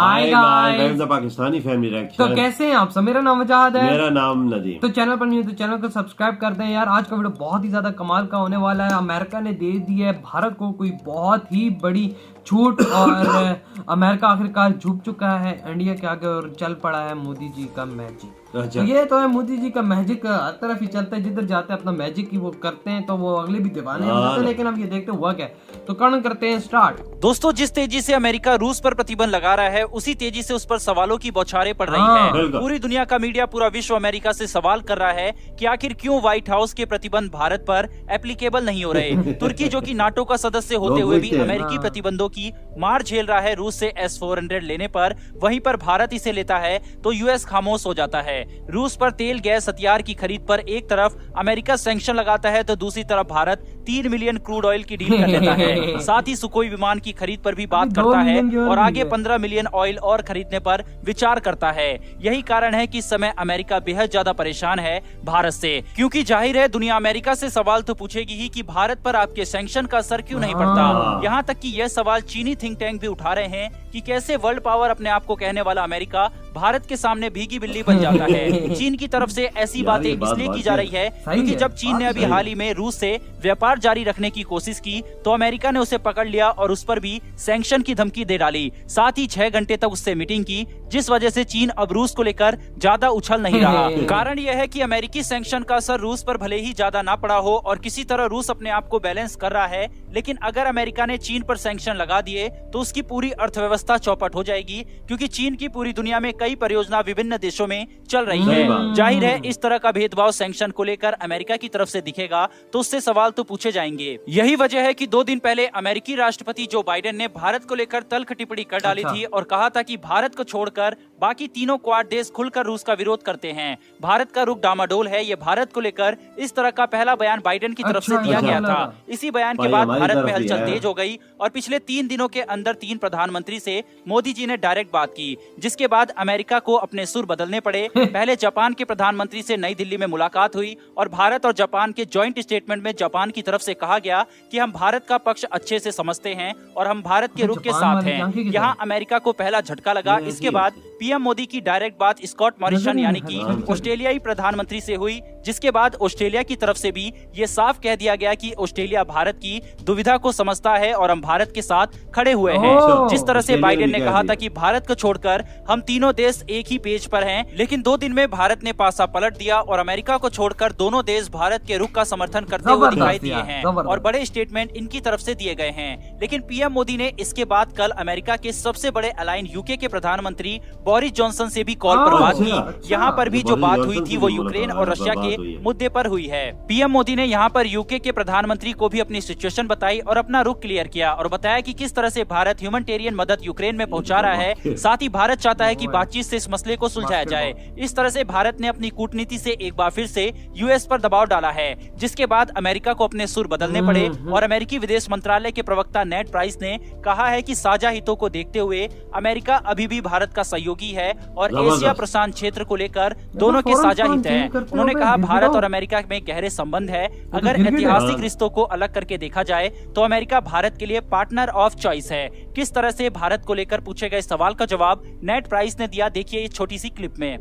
Hi guys, the Pakistani family तो reaction. कैसे हैं आप सब। मेरा नाम वजाहद है। मेरा नाम नदीम। तो चैनल पर नहीं हो तो चैनल को सब्सक्राइब कर दें यार। आज का वीडियो बहुत ही ज्यादा कमाल का होने वाला है। अमेरिका ने दे दी है भारत को कोई बहुत ही बड़ी छूट और अमेरिका आखिरकार झुक चुका है इंडिया के आगे और चल पड़ा है मोदी जी का मैजिक। अच्छा। तो ये तो है मोदी जी का मैजिक, हर तरफ ही चलता है, जिधर जाते हैं अपना मैजिक ही वो करते हैं, तो वो अगले भी दीवाने हो जाते हैं। लेकिन अब ये देखते हुआ क्या, तो कर्ण करते हैं स्टार्ट। दोस्तों, जिस तेजी से अमेरिका रूस पर प्रतिबंध लगा रहा है, उसी तेजी से उस पर सवालों की बौछारें पड़ रही हाँ, है। पूरी दुनिया का मीडिया, पूरा विश्व अमेरिका से सवाल कर रहा है कि आखिर क्यों व्हाइट हाउस के प्रतिबंध भारत पर एप्लीकेबल नहीं हो रहे। तुर्की जो कि नाटो का सदस्य होते हुए भी अमेरिकी प्रतिबंधों की मार झेल रहा है रूस से S-400 लेने पर, वहीं पर भारत इसे लेता है तो यूएस खामोश हो जाता है। रूस पर तेल, गैस, हथियार की खरीद पर एक तरफ अमेरिका सैंक्शन लगाता है तो दूसरी तरफ भारत 3 मिलियन क्रूड ऑयल की डील कर लेता है। साथ ही सुखोई विमान की खरीद पर भी बात करता है और आगे 15 मिलियन ऑयल और खरीदने पर विचार करता है। यही कारण है कि इस समय अमेरिका बेहद ज्यादा परेशान है भारत से, क्योंकि जाहिर है दुनिया अमेरिका से सवाल तो पूछेगी ही कि भारत पर आपके सैंक्शन का असर क्यों नहीं पड़ता। यहाँ तक कि यह सवाल चीनी थिंक टैंक भी उठा रहे हैं कि कैसे वर्ल्ड पावर अपने आप को कहने वाला अमेरिका भारत के सामने भीगी बिल्ली बन जाता है। चीन की तरफ से ऐसी बातें इसलिए की जा रही है क्योंकि जब चीन ने अभी हाल ही में रूस से व्यापार जारी रखने की कोशिश की तो अमेरिका ने उसे पकड़ लिया और उस पर भी सैंक्शन की धमकी दे डाली। साथ ही 6 घंटे तक उससे मीटिंग की, जिस वजह से चीन अब रूस को लेकर ज्यादा उछल नहीं रहा। कारण यह है कि अमेरिकी सैंक्शन का असर रूस पर भले ही ज्यादा ना पड़ा हो और किसी तरह रूस अपने आप को बैलेंस कर रहा है, लेकिन अगर अमेरिका ने चीन पर सैंक्शन लगा दिए तो उसकी पूरी अर्थव्यवस्था चौपट हो जाएगी, क्योंकि चीन की पूरी दुनिया में कई परियोजना विभिन्न देशों में चल रही है। जाहिर है इस तरह का भेदभाव सैंक्शन को लेकर अमेरिका की तरफ से दिखेगा तो उससे सवाल तो पूछे जाएंगे। यही वजह है कि 2 दिन पहले अमेरिकी राष्ट्रपति जो बाइडेन ने भारत को लेकर तल्ख टिप्पणी कर डाली थी और कहा था कि भारत को छोड़कर बाकी तीनों क्वाड देश खुलकर रूस का विरोध करते हैं। भारत का रुख डामाडोल है, ये भारत को लेकर इस तरह का पहला बयान बाइडेन की तरफ से दिया गया था। इसी बयान के बाद भारत में हलचल तेज हो गई और पिछले 3 दिनों के अंदर 3 प्रधानमंत्री से मोदी जी ने डायरेक्ट बात की, जिसके बाद अमेरिका को अपने सुर बदलने पड़े। पहले जापान के प्रधानमंत्री से नई दिल्ली में मुलाकात हुई और भारत और जापान के जॉइंट स्टेटमेंट में जापान की तरफ से कहा गया कि हम भारत का पक्ष अच्छे से समझते हैं और हम भारत के रुख के साथ हैं। यहाँ अमेरिका को पहला झटका लगा। इसके बाद पीएम मोदी की डायरेक्ट बात स्कॉट मॉरिसन यानी कि ऑस्ट्रेलियाई प्रधानमंत्री से हुई, जिसके बाद ऑस्ट्रेलिया की तरफ से भी ये साफ कह दिया गया कि ऑस्ट्रेलिया भारत की दुविधा को समझता है और हम भारत के साथ खड़े हुए हैं। जिस तरह से बाइडेन ने कहा था कि भारत को छोड़कर हम तीनों देश एक ही पेज पर हैं, लेकिन 2 दिन में भारत ने पासा पलट दिया और अमेरिका को छोड़कर दोनों देश भारत के रुख का समर्थन करते हुए दिखाई दिए हैं और बड़े स्टेटमेंट इनकी तरफ से दिए गए हैं। लेकिन पीएम मोदी ने इसके बाद कल अमेरिका के सबसे बड़े अलाइन यूके के प्रधानमंत्री बोरिस जॉनसन से भी कॉल पर बात की। यहाँ पर भी जो बात हुई थी वो यूक्रेन और रशिया के मुद्दे पर हुई है। पीएम मोदी ने यहाँ पर यूके के प्रधानमंत्री को भी अपनी सिचुएशन बताई और अपना रुख क्लियर किया और बताया कि किस तरह से भारत ह्यूमैनिटेरियन मदद यूक्रेन में पहुंचा रहा है। साथ ही भारत चाहता है कि बातचीत से इस मसले को सुलझाया जाए। इस तरह से भारत ने अपनी कूटनीति से एक बार फिर से यूएस पर दबाव डाला है, जिसके बाद अमेरिका को अपने सुर बदलने पड़े और अमेरिकी विदेश मंत्रालय के प्रवक्ता नेड प्राइस ने कहा है कि साझा हितों को देखते हुए अमेरिका अभी भी भारत का सहयोगी है और एशिया प्रशांत क्षेत्र को लेकर दोनों के साझा हित हैं। उन्होंने कहा भारत और अमेरिका में गहरे संबंध है। अगर ऐतिहासिक रिश्तों को अलग करके देखा जाए तो अमेरिका भारत के लिए पार्टनर ऑफ चॉइस है। किस तरह से भारत को लेकर पूछे गए सवाल का जवाब नेड प्राइस ने दिया, देखिए इस छोटी सी क्लिप में।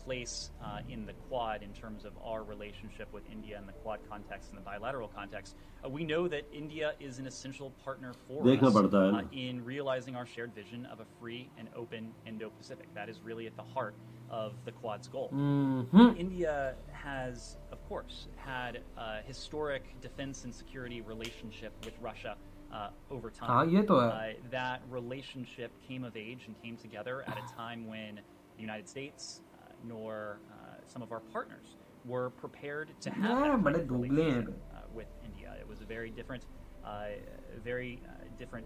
Place in the Quad in terms of our relationship with India in the Quad context and the bilateral context. We know that India is an essential partner for us in realizing our shared vision of a free and open Indo-Pacific. That is really at the heart of the Quad's goal. India has, of course, had a historic defense and security relationship with Russia over time. That relationship came of age and came together at a time when the United States nor some of our partners were prepared to have that relationship with India. It was a very different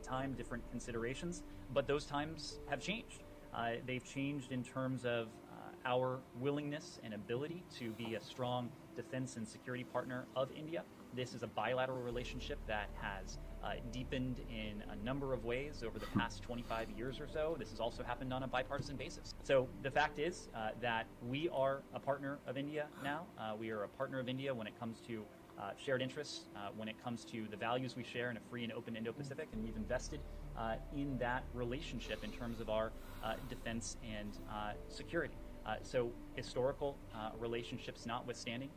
time, different considerations, but those times have changed. They've changed in terms of our willingness and ability to be a strong defense and security partner of India. This is a bilateral relationship that has deepened in a number of ways over the past 25 years or so. This has also happened on a bipartisan basis. So the fact is that we are a partner of India now. We are a partner of India when it comes to shared interests when it comes to the values we share in a free and open Indo-Pacific, and we've invested in that relationship in terms of our defense and security. So historical relationships notwithstanding,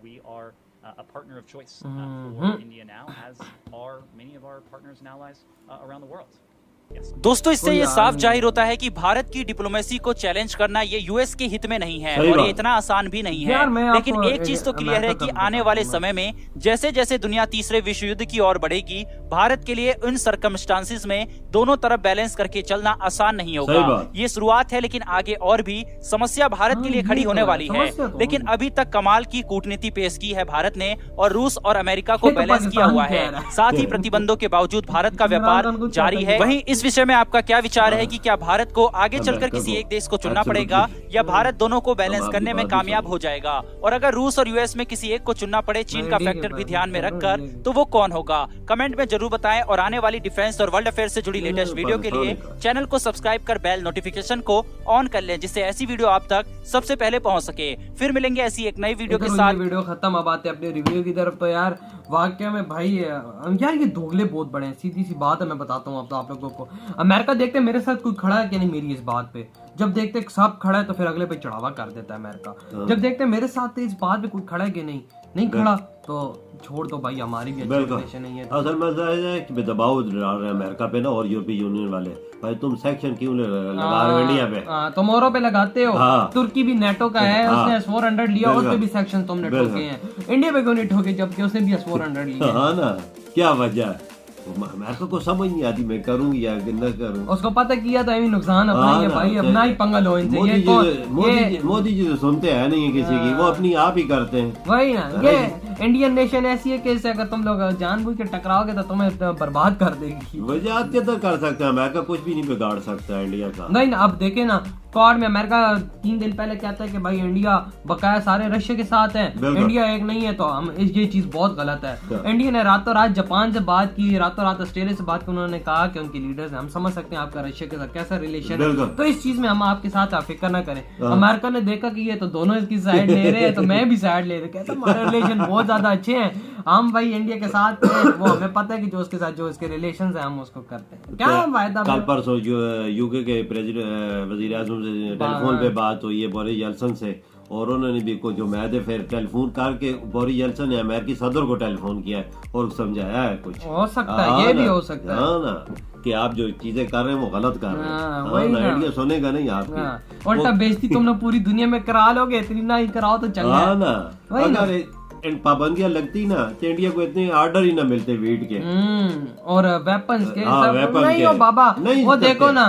we are a partner of choice for India now, as are many of our partners and allies around the world. दोस्तों, इससे ये साफ जाहिर होता है कि भारत की diplomacy को चैलेंज करना ये यूएस के हित में नहीं है और ये इतना आसान भी नहीं है। लेकिन एक चीज तो क्लियर है कि आने वाले समय में जैसे जैसे दुनिया तीसरे विश्व युद्ध की ओर बढ़ेगी, भारत के लिए इन सर्कमस्टांसिस में दोनों तरफ बैलेंस करके चलना आसान नहीं होगा। ये शुरुआत है, लेकिन आगे और भी समस्या भारत के लिए खड़ी होने वाली है। लेकिन अभी तक कमाल की कूटनीति पेश की है भारत ने, और रूस और अमेरिका को बैलेंस किया हुआ है। साथ ही प्रतिबंधों के बावजूद भारत का व्यापार जारी है। वहीं इस विषय में आपका क्या विचार है कि क्या भारत को आगे चलकर किसी एक देश को चुनना पड़ेगा या भारत दोनों को बैलेंस करने में कामयाब हो जाएगा? और अगर रूस और यूएस में किसी एक को चुनना पड़े चीन का फैक्टर भी ध्यान में रखकर, तो वो कौन होगा? कमेंट में जरूर बताएं। और आने वाली डिफेंस और वर्ल्ड अफेयर से जुड़ी लेटेस्ट वीडियो के लिए चैनल को सब्सक्राइब कर बेल नोटिफिकेशन को ऑन कर लें, जिससे ऐसी वीडियो आप तक सबसे पहले पहुंच सके। फिर मिलेंगे ऐसी एक नई वीडियो के साथ। वीडियो खत्म, अब आते हैं अपने रिव्यू की तरफ। तो यार वाकई में भाई यार ये दोगले बहुत बड़े हैं, सीधी सी बात है, मैं बताता हूँ अब तो आप लोगों को। अमेरिका देखते मेरे साथ कोई खड़ा है कि नहीं मेरी इस बात पे, जब देखते सब खड़ा है तो फिर अगले पे चढ़ावा कर देता है अमेरिका। जब देखते मेरे साथ इस बात पे कोई खड़ा है कि नहीं खड़ा, तो छोड़ दो भाई, हमारी भी अच्छी रिलेशन नहीं है। असल मसला है कि दबाव डाल रहे हैं अमेरिका पे ना, और यूरोपीय यूनियन वाले, भाई तुम सेक्शन क्यों लगा रहे हो इंडिया पे? तुम औरों पे लगाते हो। तुर्की भी नेटो का है, उसने S-400 लिया, उस पे भी सेक्शन तुमने ठोके हैं। इंडिया पे क्यों नहीं ठोके जबकि उसने भी S-400 लिया? हाँ ना, क्या वजह है? अमेरिका को समझ नहीं आती मैं करूँ या न करूँ। उसको पता किया तो नुकसान अपना ही है भाई, अपना ही पंगा लो इनसे। मोदी जी तो सुनते हैं नहीं किसी की, वो अपनी आप ही करते हैं। वही ना, ये इंडियन नेशन ऐसी है कि इससे अगर तुम लोग जानबूझ के टकराओगे तो तुम्हें बर्बाद कर देगी। वजह के तो कर सकते हैं, अमेरिका कुछ भी नहीं बिगाड़ सकता है इंडिया का। नहीं ना, अब देखे ना क्वाड में अमेरिका 3 दिन पहले कहता है कि भाई इंडिया बकाया सारे रशिया के साथ है, इंडिया एक नहीं है, तो हम ये चीज बहुत गलत है। इंडिया ने रातों रात जापान से बात की, रातों रात ऑस्ट्रेलिया से बात की, उन्होंने कहा कि उनके लीडर्स हम समझ सकते हैं आपका रशिया के साथ कैसा रिलेशन है, तो इस चीज में हम आपके साथ आप फिक्र ना करें। अमेरिका ने देखा कि ये तो दोनों इसकी साइड ले रहे हैं, तो मैं भी साइड ले रहा, कहता हमारे रिलेशन बहुत ज्यादा अच्छे हैं, हम भाई इंडिया के साथ हैं, वो हमें पता है कि जो उसके साथ जो उसके रिलेशन है हम उसको करते हैं। क्या फायदा? कल परसों यूके के प्रेसिडेंट वजीर आज़म से टेलीफोन पे बात हुई है बोरिस जॉनसन से, और उन्होंने भी कुछ उम्मीद है, फिर टेलीफोन करके बोरिस जॉनसन ने अमेरिकी सदर को टेलीफोन किया है और समझाया है कुछ हो सकता है, ये भी हो सकता है ना कि आप जो चीजें कर रहे हैं वो गलत कर रहे हैं। इंडिया सुनेगा नहीं आपकी, उल्टा बेइज्जती तुम लोग पूरी दुनिया में करा लोगे, इतनी ना ही कराओ तो चंगा है ना। अगर पाबंदियां लगती ना तो इंडिया को इतने ऑर्डर ही ना मिलते वीट के और वेपन्स के सब नहीं हो बाबा। वो देखो ना,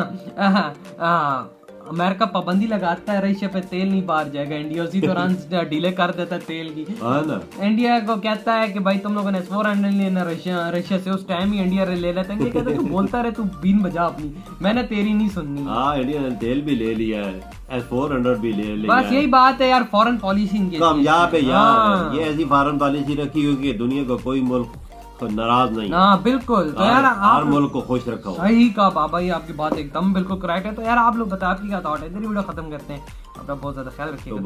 अमेरिका पाबंदी लगाता है रशिया पे तेल नहीं बाहर जाएगा, इंडिया उसी दौरान डिले कर देता है तेल की। इंडिया को कहता है कि भाई तुम लोगों ने S-400 लेना रशिया से, उस टाइम ही इंडिया ले लेता है। इंडिया कहता है तू बोलता रहे, तू बीन बजा अपनी, मैंने तेरी नहीं सुननी। इंडिया ने तेल भी ले लिया है, S-400 भी ले लिया। बस यही बात है यार, फॉरेन पॉलिसी इनकी कामयाब है यार। ये ऐसी फॉरेन पॉलिसी रखी हुई कि दुनिया का कोई मुल्क नाराज नहीं। हाँ बिल्कुल, तो यार हर मुल्क को खुश रखा हुआ। सही कहा बाबा, ये आपकी बात एकदम बिल्कुल करेक्ट है। तो यार आप लोग बताओ आपकी क्या थॉट है, इधर वीडियो खत्म करते हैं, अपना बहुत ज्यादा ख्याल रखिएगा।